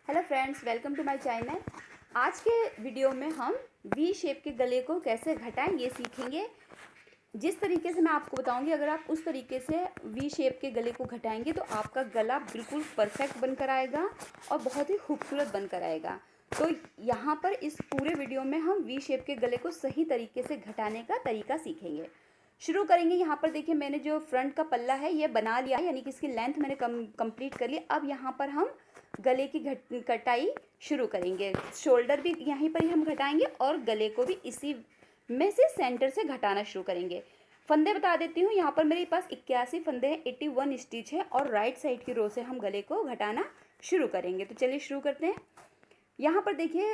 Hello friends, welcome to my channel. आज के video में हम वी शेप के गले को कैसे घटाएं ये सीखेंगे। जिस तरीके से मैं आपको बताऊंगी, अगर आप उस तरीके से वी शेप के गले को घटाएंगे तो आपका गला बिल्कुल परफेक्ट बनकर आएगा और बहुत ही खूबसूरत बनकर आएगा। तो यहाँ पर इस पूरे वीडियो में हम वी शेप के गले को सही तरीके से घटाने का तरीका सीखेंगे। शुरू करेंगे। यहाँ पर देखिए, मैंने जो फ्रंट का पल्ला है ये बना लिया है, यानी कि इसकी लेंथ मैंने कंप्लीट कर ली। अब यहाँ पर हम गले की कटाई शुरू करेंगे। शोल्डर भी यहीं पर ही हम घटाएंगे और गले को भी इसी में से सेंटर से घटाना शुरू करेंगे। फंदे बता देती हूँ। यहाँ पर मेरे पास 81 फंदे हैं, 81 स्टिच है और राइट साइड की रो से हम गले को घटाना शुरू करेंगे। तो चलिए शुरू करते हैं। यहाँ पर देखिए,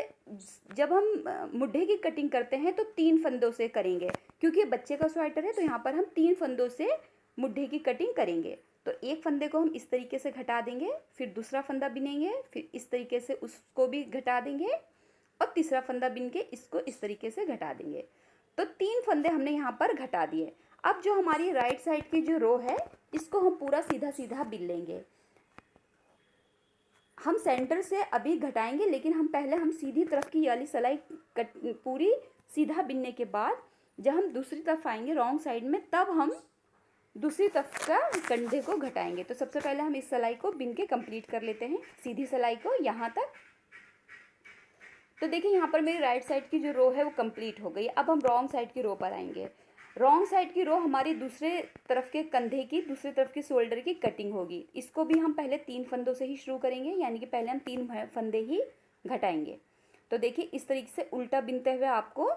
जब हम मुड्ढे की कटिंग करते हैं तो 3 फंदों से करेंगे, क्योंकि बच्चे का स्वेटर है तो यहाँ पर हम 3 फंदों से मुड्ढे की कटिंग करेंगे। तो एक फंदे को हम इस तरीके से घटा देंगे, फिर दूसरा फंदा बिनेंगे, फिर इस तरीके से उसको भी घटा देंगे और तीसरा फंदा बिन के इसको इस तरीके से घटा देंगे। तो 3 फंदे हमने यहाँ पर घटा दिए। अब जो हमारी राइट साइड की जो रो है इसको हम पूरा सीधा सीधा बिन लेंगे। हम सेंटर से अभी घटाएंगे, लेकिन हम सीधी तरफ की वाली सिलाई पूरी सीधा बिनने के बाद जब हम दूसरी तरफ आएंगे रॉन्ग साइड में, तब हम दूसरी तरफ का कंधे को घटाएंगे। तो सबसे पहले हम इस सिलाई को बिन के कंप्लीट कर लेते हैं, सीधी सिलाई को यहाँ तक। तो देखिए, यहाँ पर मेरी राइट साइड की जो रो है वो कंप्लीट हो गई। अब हम रॉन्ग साइड की रो पर आएंगे। रॉन्ग साइड की रो हमारी दूसरे तरफ के कंधे की, दूसरी तरफ की शोल्डर की कटिंग होगी। इसको भी हम पहले 3 फंदों से ही शुरू करेंगे, यानी कि पहले हम 3 फंदे ही घटाएंगे। तो देखिए, इस तरीके से उल्टा बिनते हुए आपको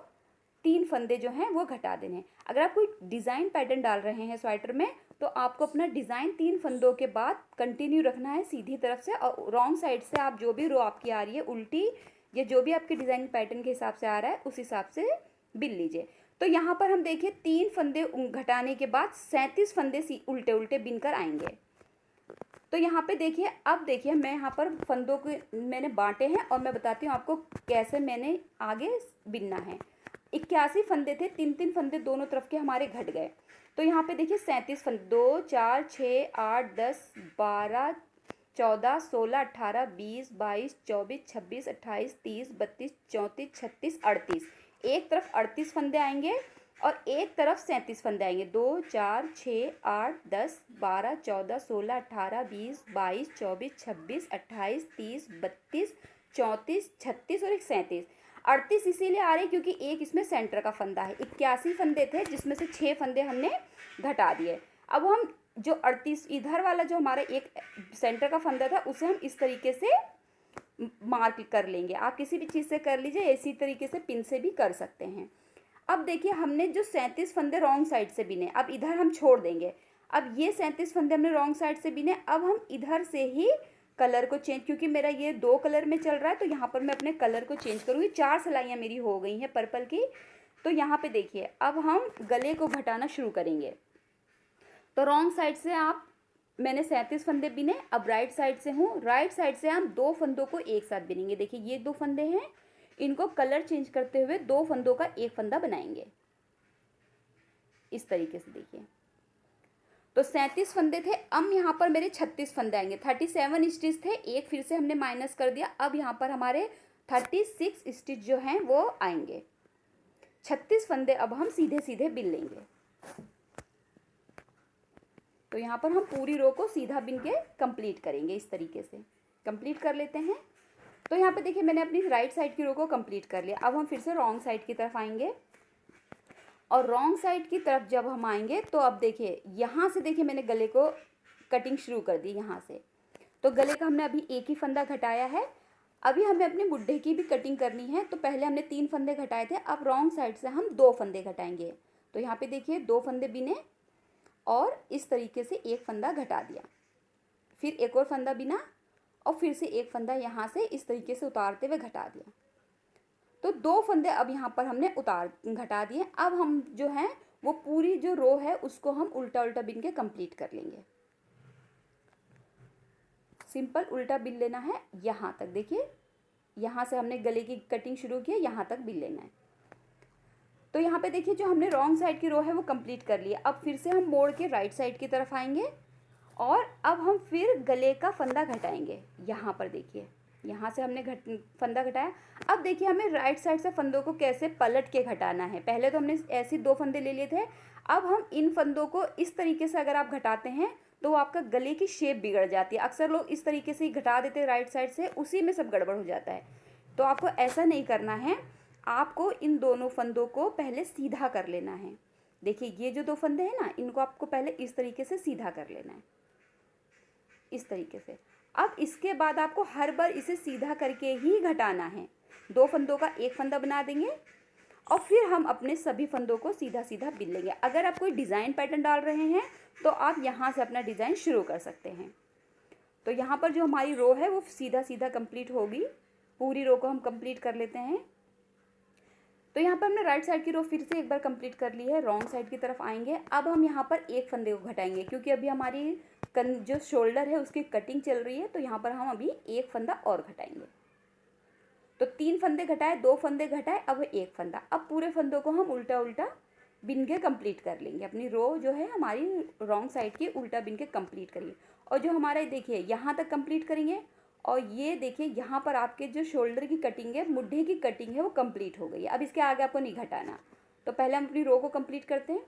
3 फंदे जो हैं वो घटा देने हैं। अगर आप कोई डिज़ाइन पैटर्न डाल रहे हैं स्वेटर में तो आपको अपना डिज़ाइन 3 फंदों के बाद कंटिन्यू रखना है सीधी तरफ से, और रॉन्ग साइड से आप जो भी रो आपकी आ रही है उल्टी, या जो भी आपके डिज़ाइन पैटर्न के हिसाब से आ रहा है उस हिसाब से बिन लीजिए। तो यहाँ पर हम देखिए 3 फंदे घटाने के बाद 37 फंदे उल्टे उल्टे बिनकर आएंगे। तो यहाँ पे देखिए, अब देखिए मैं यहाँ पर फंदों को मैंने बांटे हैं और मैं बताती हूँ आपको कैसे मैंने आगे बिनना है। 81 फंदे थे, 3-3 फंदे दोनों तरफ के हमारे घट गए। तो यहाँ पे देखिए 37 फंदे, 2 4 6 8 10 12 14 16 18 20 22 24 26 28 30 32 34 36 38। एक तरफ 38 फंदे आएंगे और एक तरफ 37 फंदे आएंगे। 2 4 6 8 10 12 14 16 18 20 22 24 26 28 30 32 34 36 और एक 37। 38 इसीलिए आ रहे क्योंकि एक इसमें सेंटर का फंदा है। 81 फंदे थे जिसमें से 6 फंदे हमने घटा दिए। अब हम जो 38 इधर वाला जो हमारा एक सेंटर का फंदा था उसे हम इस तरीके से मार्क कर लेंगे। आप किसी भी चीज़ से कर लीजिए, इसी तरीके से पिन से भी कर सकते हैं। अब देखिए, हमने जो 37 फंदे रॉन्ग साइड से बिने, अब इधर हम छोड़ देंगे। अब ये 37 फंदे हमने रॉन्ग साइड से बिने, अब हम इधर से ही कलर को चेंज, क्योंकि मेरा ये 2 कलर में चल रहा है तो यहाँ पर मैं अपने कलर को चेंज करूँगी। 4 सिलाइयाँ मेरी हो गई हैं पर्पल की। तो यहाँ पे देखिए, अब हम गले को घटाना शुरू करेंगे। तो रॉन्ग साइड से मैंने 37 फंदे बिने। अब राइट साइड से हूँ, राइट साइड से हम 2 फंदों को एक साथ बिनेंगे। देखिए, ये 2 फंदे हैं, इनको कलर चेंज करते हुए 2 फंदों का एक फंदा बनाएंगे इस तरीके से। देखिए, तो 37 फंदे थे, अब यहाँ पर मेरे 36 फंदे आएंगे। 37 स्टिच थे, एक फिर से हमने माइनस कर दिया। अब यहाँ पर हमारे 36 स्टिच जो हैं वो आएंगे। 36 फंदे अब हम सीधे सीधे बिन लेंगे। तो यहाँ पर हम पूरी रो को सीधा बिन के कंप्लीट करेंगे। इस तरीके से कंप्लीट कर लेते हैं। तो यहाँ पे देखिए, मैंने अपनी राइट साइड की रो को कंप्लीट कर लिया। अब हम फिर से रॉन्ग साइड की तरफ आएंगे और रॉन्ग साइड की तरफ जब हम आएंगे तो अब देखिए, यहाँ से देखिए मैंने गले को कटिंग शुरू कर दी यहाँ से। तो गले का हमने अभी एक ही फंदा घटाया है। अभी हमें अपने मुड्ढे की भी कटिंग करनी है। तो पहले हमने 3 फंदे घटाए थे, अब रॉन्ग साइड से हम 2 फंदे घटाएंगे। तो यहाँ पे देखिए 2 फंदे बिने और इस तरीके से एक फंदा घटा दिया, फिर एक और फंदा बिना और फिर से एक फंदा यहाँ से इस तरीके से उतारते हुए घटा दिया। तो 2 फंदे अब यहाँ पर हमने घटा दिए। अब हम जो है वो पूरी जो रो है उसको हम उल्टा उल्टा बिन के कंप्लीट कर लेंगे। सिंपल उल्टा बिन लेना है यहाँ तक। देखिए, यहाँ से हमने गले की कटिंग शुरू की है, यहाँ तक बिन लेना है। तो यहाँ पे देखिए, जो हमने रॉन्ग साइड की रो है वो कंप्लीट कर लिया। अब फिर से हम मोड़ के राइट साइड की तरफ आएंगे और अब हम फिर गले का फंदा घटाएंगे। यहाँ पर देखिए, यहाँ से हमने फंदा घटाया। अब देखिए हमें राइट साइड से फंदों को कैसे पलट के घटाना है। पहले तो हमने ऐसे 2 फंदे ले लिए थे, अब हम इन फंदों को इस तरीके से अगर आप घटाते हैं तो आपका गले की शेप बिगड़ जाती है। अक्सर लोग इस तरीके से ही घटा देते हैं राइट साइड से, उसी में सब गड़बड़ हो जाता है। तो आपको ऐसा नहीं करना है, आपको इन दोनों फंदों को पहले सीधा कर लेना है। देखिए ये जो 2 फंदे हैं ना, इनको आपको पहले इस तरीके से सीधा कर लेना है, इस तरीके से। अब इसके बाद आपको हर बार इसे सीधा करके ही घटाना है। 2 फंदों का एक फंदा बना देंगे और फिर हम अपने सभी फंदों को सीधा सीधा बिन लेंगे। अगर आप कोई डिज़ाइन पैटर्न डाल रहे हैं तो आप यहाँ से अपना डिज़ाइन शुरू कर सकते हैं। तो यहाँ पर जो हमारी रो है वो सीधा सीधा कंप्लीट होगी। पूरी रो को हम कंप्लीट कर लेते हैं। तो यहाँ पर हमने राइट साइड की रो फिर से एक बार कंप्लीट कर ली है। रॉन्ग साइड की तरफ आएंगे। अब हम यहाँ पर एक फंदे को घटाएंगे, क्योंकि अभी हमारी जो शोल्डर है उसकी कटिंग चल रही है, तो यहाँ पर हम अभी एक फंदा और घटाएंगे। तो 3 फंदे घटाए, 2 फंदे घटाए, अब एक फंदा। अब पूरे फंदों को हम उल्टा उल्टा बिन के कंप्लीट कर लेंगे। अपनी रो जो है हमारी रॉन्ग साइड की उल्टा बिन के कंप्लीट करिए। और जो हमारा देखिए यहाँ तक कंप्लीट करेंगे, और ये देखिए यहाँ पर आपके जो शोल्डर की कटिंग है, मुड्ढे की कटिंग है, वो कंप्लीट हो गई है। अब इसके आगे आपको नहीं घटाना। तो पहले हम अपनी रो को कंप्लीट करते हैं।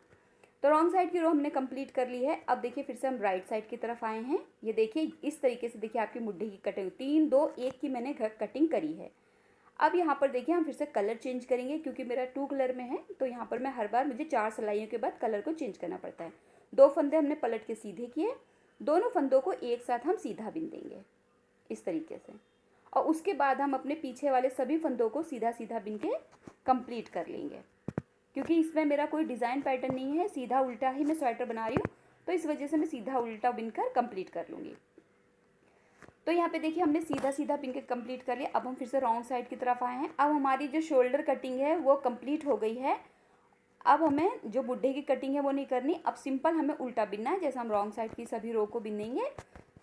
तो रॉन्ग साइड की रो हमने कंप्लीट कर ली है। अब देखिए फिर से हम राइट साइड की तरफ आए हैं। ये देखिए इस तरीके से देखिए आपकी मुड्ढे की कटिंग 3 2 1 की मैंने कटिंग करी है। अब यहाँ पर देखिए हम फिर से कलर चेंज करेंगे, क्योंकि मेरा 2 कलर में है, तो यहाँ पर मैं हर बार मुझे 4 सिलाइयों के बाद कलर को चेंज करना पड़ता है। 2 फंदे हमने पलट के सीधे किए, दोनों फंदों को एक साथ हम सीधा बिन देंगे इस तरीके से। और उसके बाद हम अपने पीछे वाले सभी फंदों को सीधा सीधा बिन के कंप्लीट कर लेंगे, क्योंकि इसमें मेरा कोई डिज़ाइन पैटर्न नहीं है, सीधा उल्टा ही मैं स्वेटर बना रही हूँ, तो इस वजह से मैं सीधा उल्टा बिनकर कंप्लीट कर लूँगी। तो यहाँ पे देखिए हमने सीधा सीधा बिन के कंप्लीट कर लिया। अब हम फिर से रॉन्ग साइड की तरफ आए हैं। अब हमारी जो शोल्डर कटिंग है वो कंप्लीट हो गई है। अब हमें जो बुड्ढे की कटिंग है वो नहीं करनी, अब सिंपल हमें उल्टा बिनना है। जैसे हम रॉन्ग साइड की सभी रो को बिनेंगे,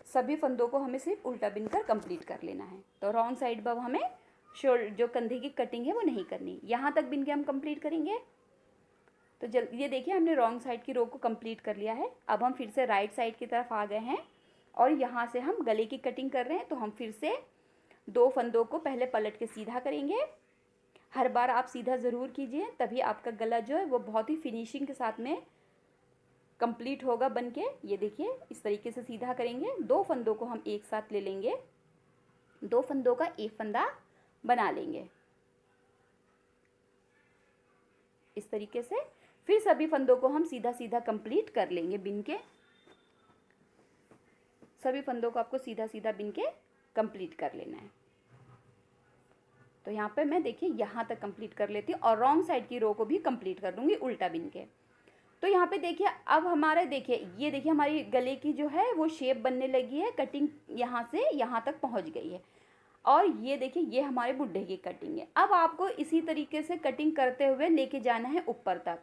सभी फंदों को हमें सिर्फ उल्टा बिनकर कंप्लीट कर लेना है। तो रॉन्ग साइड अब हमें जो कंधे की कटिंग है वो नहीं करनी, यहाँ तक बिन के हम कंप्लीट करेंगे। तो ये देखिए हमने रॉन्ग साइड की रो को कंप्लीट कर लिया है। अब हम फिर से राइट साइड की तरफ आ गए हैं और यहाँ से हम गले की कटिंग कर रहे हैं। तो हम फिर से 2 फंदों को पहले पलट के सीधा करेंगे। हर बार आप सीधा ज़रूर कीजिए, तभी आपका गला जो है वो बहुत ही फिनिशिंग के साथ में कंप्लीट होगा बन के। ये देखिए इस तरीके से सीधा करेंगे। 2 फंदों को हम एक साथ ले लेंगे, 2 फंदों का एक फंदा बना लेंगे इस तरीके से। फिर सभी फंदों को हम सीधा सीधा कंप्लीट कर लेंगे बिन के। सभी फंदों को आपको सीधा सीधा बिन के कंप्लीट कर लेना है। तो यहाँ पे मैं देखिए यहाँ तक कंप्लीट कर लेती हूँ और रॉन्ग साइड की रो को भी कंप्लीट कर दूँगी उल्टा बिन के। तो यहाँ पे देखिए अब हमारे देखिए ये देखिए हमारी गले की जो है वो शेप बनने लगी है। कटिंग यहाँ से यहाँ तक पहुँच गई है। और ये देखिए ये हमारे बुड्ढे की कटिंग है। अब आपको इसी तरीके से कटिंग करते हुए लेके जाना है ऊपर तक।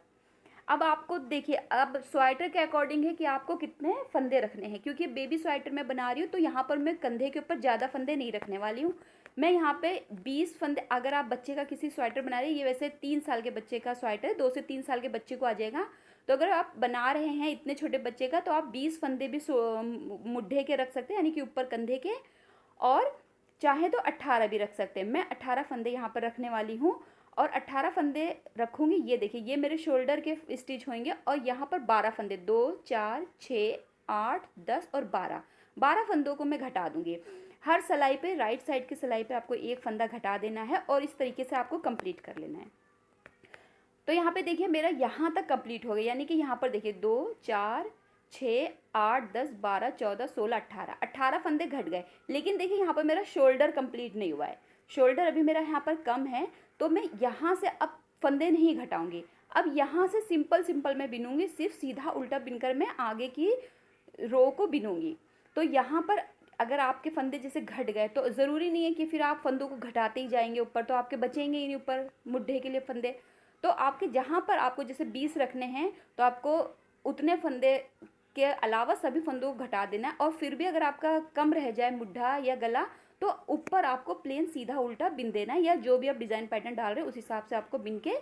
अब आपको देखिए अब स्वेटर के अकॉर्डिंग है कि आपको कितने फंदे रखने हैं, क्योंकि बेबी स्वेटर मैं बना रही हूँ तो यहाँ पर मैं कंधे के ऊपर ज़्यादा फंदे नहीं रखने वाली हूँ। मैं यहाँ पे 20 फंदे, अगर आप बच्चे का किसी स्वेटर बना रहे हैं, ये वैसे 3 साल के बच्चे का स्वेटर 2 से 3 साल के बच्चे को आ जाएगा, तो अगर आप बना रहे हैं इतने छोटे बच्चे का तो आप 20 फंदे भी मुड्ढे के रख सकते हैं, यानी कि ऊपर कंधे के, और चाहे तो 18 भी रख सकते हैं। मैं 18 फंदे यहाँ पर रखने वाली हूँ और 18 फंदे रखूँगी। ये देखिए ये मेरे शोल्डर के स्टिच होंगे और यहाँ पर 12 फंदे, 2 4 6 8 10 और 12 फंदों को मैं घटा दूँगी। हर सिलाई पे राइट साइड की सिलाई पे आपको एक फंदा घटा देना है और इस तरीके से आपको कंप्लीट कर लेना है। तो यहाँ पे देखिए मेरा यहाँ तक कंप्लीट हो गया, यानी कि यहाँ पर देखिए 2 4 6 8 10 12 14 16 18 फंदे घट गए। लेकिन देखिए यहाँ पर मेरा शोल्डर कंप्लीट नहीं हुआ है, शोल्डर अभी मेरा यहाँ पर कम है, तो मैं यहाँ से अब फंदे नहीं घटाऊंगी। अब यहाँ से सिंपल मैं बिनूंगी, सिर्फ सीधा उल्टा बिनकर मैं आगे की रो को बिनूंगी। तो यहाँ पर अगर आपके फंदे जैसे घट गए तो ज़रूरी नहीं है कि फिर आप फंदों को घटाते ही जाएंगे ऊपर, तो आपके बचेंगे ही नहीं ऊपर मुड्ढे के लिए फंदे। तो आपके जहाँ पर आपको जैसे 20 रखने हैं तो आपको उतने फंदे के अलावा सभी फंदों को घटा देना है। और फिर भी अगर आपका कम रह जाए मुड्ढा या गला तो ऊपर आपको प्लेन सीधा उल्टा बिन देना है, या जो भी आप डिज़ाइन पैटर्न डाल रहे हैं उस हिसाब से आपको बिन के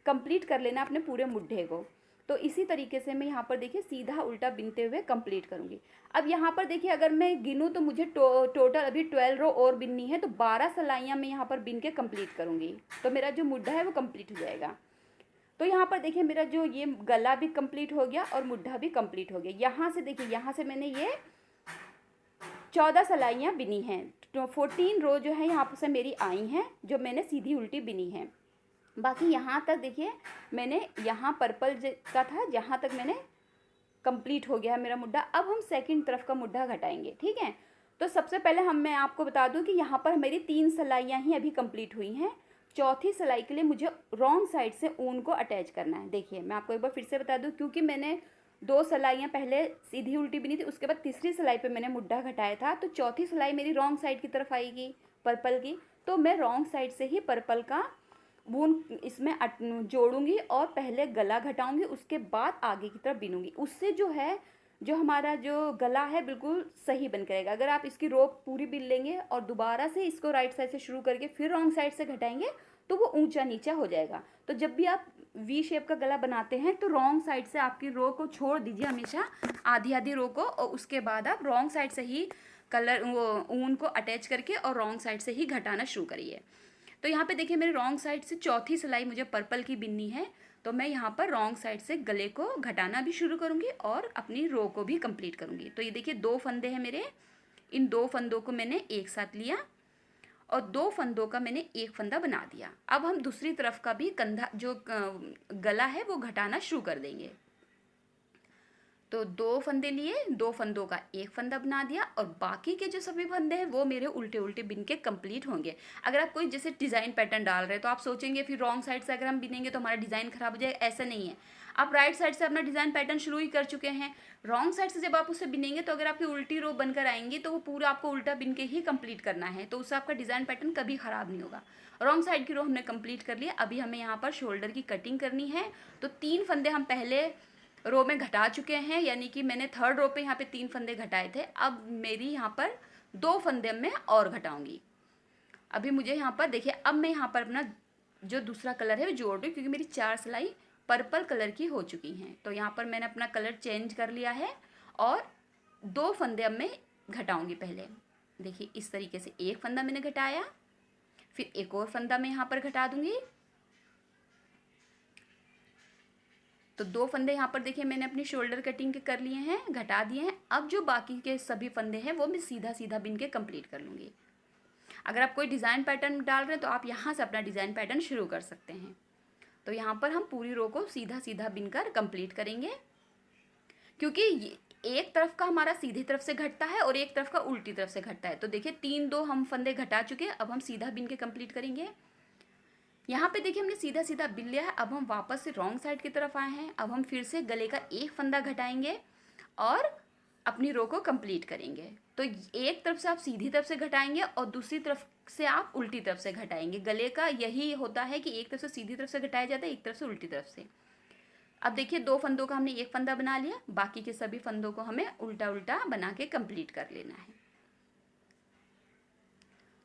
कंप्लीट कर लेना अपने पूरे मुड्ढे को। तो इसी तरीके से मैं यहाँ पर देखिए सीधा उल्टा बिनते हुए कंप्लीट करूँगी। अब यहाँ पर देखिए अगर मैं गिनूँ तो मुझे टोटल अभी 12 रो और बिननी है, तो 12 सिलाइयाँ मैं यहाँ पर बिन के कंप्लीट करूँगी, तो मेरा जो मुड्ढा है वो कंप्लीट हो जाएगा। तो यहाँ पर देखिए मेरा जो ये गला भी कंप्लीट हो गया और मुड्ढा भी कंप्लीट हो गया। यहाँ से देखिए, यहाँ से मैंने ये 14 सिलाइयाँ बिनी हैं, तो 14 रो जो है यहाँ से मेरी आई हैं, जो मैंने सीधी उल्टी बिनी है। बाकी यहाँ तक देखिए मैंने यहाँ पर्पल का था, जहाँ तक मैंने कंप्लीट हो गया है मेरा मुड्ढा। अब हम सेकंड तरफ का मुड्ढा घटाएंगे, ठीक है। तो सबसे पहले मैं आपको बता दूं कि यहाँ पर मेरी 3 सिलाइयाँ ही अभी कंप्लीट हुई हैं। चौथी सिलाई के लिए मुझे रॉन्ग साइड से ऊन को अटैच करना है। देखिए मैं आपको एक बार फिर से बता दूं, क्योंकि मैंने 2 सिलाइयाँ पहले सीधी उल्टी बिनी थी, उसके बाद तीसरी सिलाई पे मैंने मुड्ढा घटाया था, तो चौथी सिलाई मेरी रॉन्ग साइड की तरफ आएगी पर्पल की, तो मैं रॉन्ग साइड से ही पर्पल का वून इसमें जोड़ूंगी और पहले गला घटाऊंगी, उसके बाद आगे की तरफ बिनूंगी। उससे जो है, जो हमारा जो गला है बिल्कुल सही बन करेगा। अगर आप इसकी रो पूरी बिन लेंगे और दोबारा से इसको राइट साइड से शुरू करके फिर रॉन्ग साइड से घटाएंगे तो वो ऊंचा नीचा हो जाएगा। तो जब भी आप वी शेप का गला बनाते हैं तो रॉन्ग साइड से आपकी रो को छोड़ दीजिए हमेशा, आधी आधी रो को, और उसके बाद आप रॉन्ग साइड से ही कलर वो ऊन को अटैच करके और रॉन्ग साइड से ही घटाना शुरू करिए। तो यहाँ पे देखिए मेरे रॉन्ग साइड से चौथी सिलाई मुझे पर्पल की बिननी है, तो मैं यहाँ पर रॉन्ग साइड से गले को घटाना भी शुरू करूँगी और अपनी रो को भी कंप्लीट करूँगी। तो ये देखिए 2 फंदे हैं मेरे, इन 2 फंदों को मैंने एक साथ लिया और 2 फंदों का मैंने एक फंदा बना दिया। अब हम दूसरी तरफ का भी कंधा जो गला है वो घटाना शुरू कर देंगे। तो 2 फंदे लिए, 2 फंदों का एक फंदा बना दिया और बाकी के जो सभी फंदे हैं वो मेरे उल्टे उल्टे बिन के कंप्लीट होंगे। अगर आप कोई जैसे डिज़ाइन पैटर्न डाल रहे हैं तो आप सोचेंगे फिर रॉन्ग साइड से अगर हम बिनेंगे तो हमारा डिज़ाइन खराब हो जाएगा, ऐसा नहीं है। आप राइट साइड से अपना डिज़ाइन पैटर्न शुरू ही कर चुके हैं, रॉन्ग साइड से जब आप उसे बिनेंगे तो अगर आपकी उल्टी रो बनकर आएंगी तो वो पूरा आपको उल्टा बिन के ही कंप्लीट करना है, तो उससे आपका डिज़ाइन पैटर्न कभी ख़राब नहीं होगा। रॉन्ग साइड की रो हमने कंप्लीट कर लिया। अभी हमें यहाँ पर शोल्डर की कटिंग करनी है। तो 3 फंदे हम पहले रो में घटा चुके हैं, यानी कि मैंने थर्ड रो पे यहाँ पे 3 फंदे घटाए थे। अब मेरी यहाँ पर 2 फंदे मैं और घटाऊंगी। अभी मुझे यहाँ पर देखिए, अब मैं यहाँ पर अपना जो दूसरा कलर है वो जोड़ रही हूँ, क्योंकि मेरी 4 सिलाई पर्पल कलर की हो चुकी हैं। तो यहाँ पर मैंने अपना कलर चेंज कर लिया है और 2 फंदे अब मैं घटाऊंगी। पहले देखिए इस तरीके से एक फंदा मैंने घटाया, फिर एक और फंदा मैं यहाँ पर घटा दूंगी। तो 2 फंदे यहाँ पर देखिए मैंने अपनी शोल्डर कटिंग के कर लिए हैं, घटा दिए हैं। अब जो बाकी के सभी फंदे हैं वो मैं सीधा सीधा बिन के कंप्लीट कर लूँगी। अगर आप कोई डिज़ाइन पैटर्न डाल रहे हैं तो आप यहाँ से अपना डिज़ाइन पैटर्न शुरू कर सकते हैं। तो यहाँ पर हम पूरी रो को सीधा सीधा बिनकर कंप्लीट करेंगे, क्योंकि एक तरफ का हमारा सीधी तरफ से घटता है और एक तरफ का उल्टी तरफ से घटता है। तो देखिए 3-2 हम फंदे घटा चुके हैं, अब हम सीधा बिन के कंप्लीट करेंगे। यहाँ पे देखिए हमने सीधा सीधा बिन लिया है। अब हम वापस से रॉन्ग साइड की तरफ आए हैं। अब हम फिर से गले का एक फंदा घटाएंगे और अपनी रो को कंप्लीट करेंगे। तो एक तरफ से आप सीधी तरफ से घटाएंगे और दूसरी तरफ से आप उल्टी तरफ से घटाएंगे। गले का यही होता है कि एक तरफ से सीधी तरफ से घटाया जाता है, एक तरफ से उल्टी तरफ से। अब देखिए 2 फंदों का हमने एक फंदा बना लिया, बाकी के सभी फंदों को हमें उल्टा उल्टा बना के कंप्लीट कर लेना है।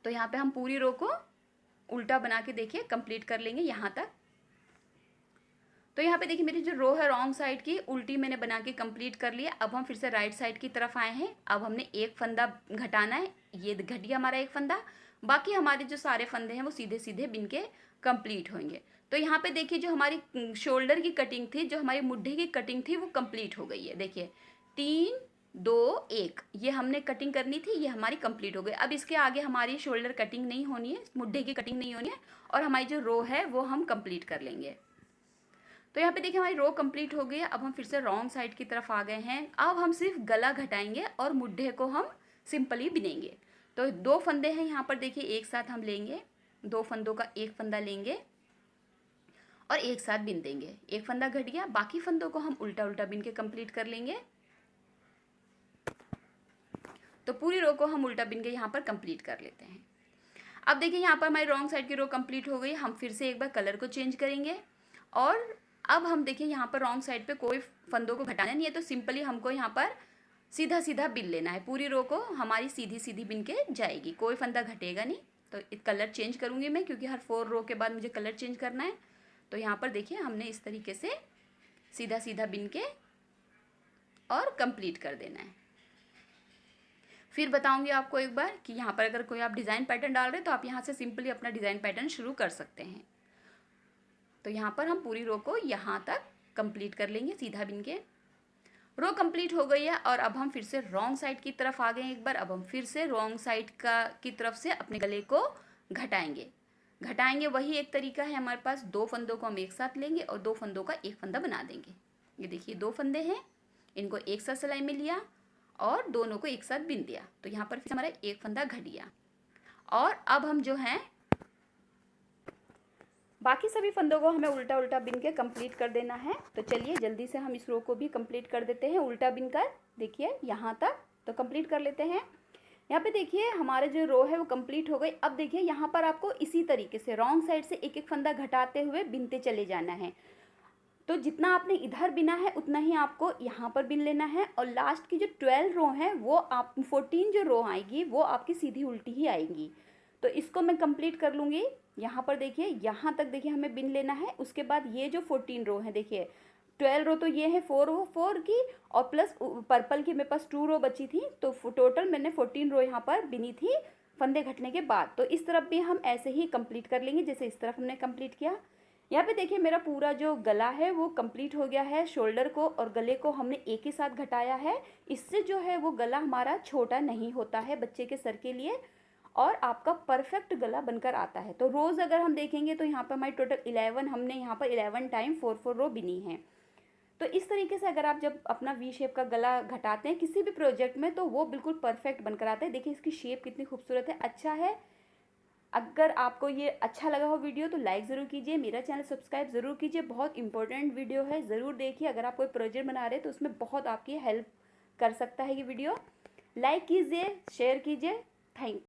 तो यहाँ पे हम पूरी रो को उल्टा बना के देखिए कंप्लीट कर लेंगे यहाँ तक। तो यहाँ पे देखिए मेरी जो रो है रॉन्ग साइड की उल्टी मैंने बना के कंप्लीट कर लिया। अब हम फिर से राइट साइड की तरफ आए हैं। अब हमने एक फंदा घटाना है, ये घट गया हमारा एक फंदा। बाकी हमारे जो सारे फंदे हैं वो सीधे सीधे बिन के कंप्लीट होंगे। तो यहाँ पे देखिए जो हमारी शोल्डर की कटिंग थी, जो हमारी मुड्ढे की कटिंग थी वो कंप्लीट हो गई है। देखिए 3 2 1 ये हमने कटिंग करनी थी, ये हमारी कंप्लीट हो गई। अब इसके आगे हमारी शोल्डर कटिंग नहीं होनी है, मुड्ढे की कटिंग नहीं होनी है और हमारी जो रो है वो हम कंप्लीट कर लेंगे। तो यहाँ पे देखिए हमारी रो कंप्लीट हो गई है। अब हम फिर से रॉन्ग साइड की तरफ आ गए हैं। अब हम सिर्फ गला घटाएंगे और मुड्ढे को हम सिंपली बिनेंगे। तो 2 फंदे हैं यहाँ पर देखिए एक साथ हम लेंगे, 2 फंदों का एक फंदा लेंगे और एक साथ बिन देंगे। एक फंदा घट गया, बाकी फंदों को हम उल्टा उल्टा बिन के कंप्लीट कर लेंगे। तो पूरी रो को हम उल्टा बिन के यहाँ पर कंप्लीट कर लेते हैं। अब देखिए यहाँ पर हमारी रॉन्ग साइड की रो कंप्लीट हो गई। हम फिर से एक बार कलर को चेंज करेंगे और अब हम देखिए यहाँ पर रॉन्ग साइड पे कोई फंदों को घटाना नहीं है, तो सिंपली हमको यहाँ पर सीधा सीधा बिन लेना है। पूरी रो को हमारी सीधी सीधी बिन के जाएगी, कोई फंदा घटेगा नहीं। तो कलर चेंज करूँगी मैं, क्योंकि हर 4 रो के बाद मुझे कलर चेंज करना है। तो यहाँ पर देखिए हमने इस तरीके से सीधा सीधा बिन के और कंप्लीट कर देना है। फिर बताऊंगी आपको एक बार कि यहाँ पर अगर कोई आप डिज़ाइन पैटर्न डाल रहे हैं तो आप यहाँ से सिंपली अपना डिज़ाइन पैटर्न शुरू कर सकते हैं। तो यहाँ पर हम पूरी रो को यहाँ तक कंप्लीट कर लेंगे सीधा बिन के। रो कंप्लीट हो गई है और अब हम फिर से रॉन्ग साइड की तरफ आ गए एक बार। अब हम फिर से रॉन्ग साइड की तरफ से अपने गले को घटाएंगे। वही एक तरीका है हमारे पास। 2 फंदों को हम एक साथ लेंगे और 2 फंदों का एक फंदा बना देंगे। ये देखिए 2 फंदे हैं, इनको एक साथ सिलाई में लिया और दोनों को एक साथ बिन दिया। तो यहाँ पर फिर हमारा एक फंदा घट गया। और अब हम जो है बाकी सभी फंदों को हमें उल्टा उल्टा बिन के कंप्लीट कर देना है। तो चलिए जल्दी से हम इस रो को भी कंप्लीट कर देते हैं उल्टा बिन कर। देखिए यहाँ तक तो कंप्लीट कर लेते हैं। यहाँ पे देखिए हमारे जो रो है वो कंप्लीट हो गई। अब देखिए यहाँ पर आपको इसी तरीके से रॉन्ग साइड से एक एक फंदा घटाते हुए बिनते चले जाना है। तो जितना आपने इधर बिना है उतना ही आपको यहाँ पर बिन लेना है। और लास्ट की जो 12 रो है वो आप 14 जो रो आएगी वो आपकी सीधी उल्टी ही आएंगी। तो इसको मैं कंप्लीट कर लूँगी। यहाँ पर देखिए यहाँ तक देखिए हमें बिन लेना है। उसके बाद ये जो 14 रो है, देखिए 12 रो तो ये है 4 की और प्लस पर्पल की मेरे पास 2 रो बची थी। तो टोटल मैंने 14 रो यहाँ पर बिनी थी फंदे घटने के बाद। तो इस तरफ भी हम ऐसे ही कंप्लीट कर लेंगे जैसे इस तरफ हमने कंप्लीट किया। यहाँ पे देखिए मेरा पूरा जो गला है वो कंप्लीट हो गया है। शोल्डर को और गले को हमने एक ही साथ घटाया है। इससे जो है वो गला हमारा छोटा नहीं होता है बच्चे के सर के लिए और आपका परफेक्ट गला बनकर आता है। तो रोज़ अगर हम देखेंगे तो यहाँ पर हमारी टोटल 11 हमने यहाँ पर 11 टाइम 4 रो बिनी है। तो इस तरीके से अगर आप जब अपना वी शेप का गला घटाते हैं किसी भी प्रोजेक्ट में तो वो बिल्कुल परफेक्ट बनकर आता है। देखिए इसकी शेप कितनी खूबसूरत है, अच्छा है। अगर आपको ये अच्छा लगा हो वीडियो तो लाइक ज़रूर कीजिए, मेरा चैनल सब्सक्राइब ज़रूर कीजिए। बहुत इंपॉर्टेंट वीडियो है, ज़रूर देखिए। अगर आप कोई प्रोजेक्ट बना रहे हैं तो उसमें बहुत आपकी हेल्प कर सकता है ये वीडियो। लाइक कीजिए, शेयर कीजिए। थैंक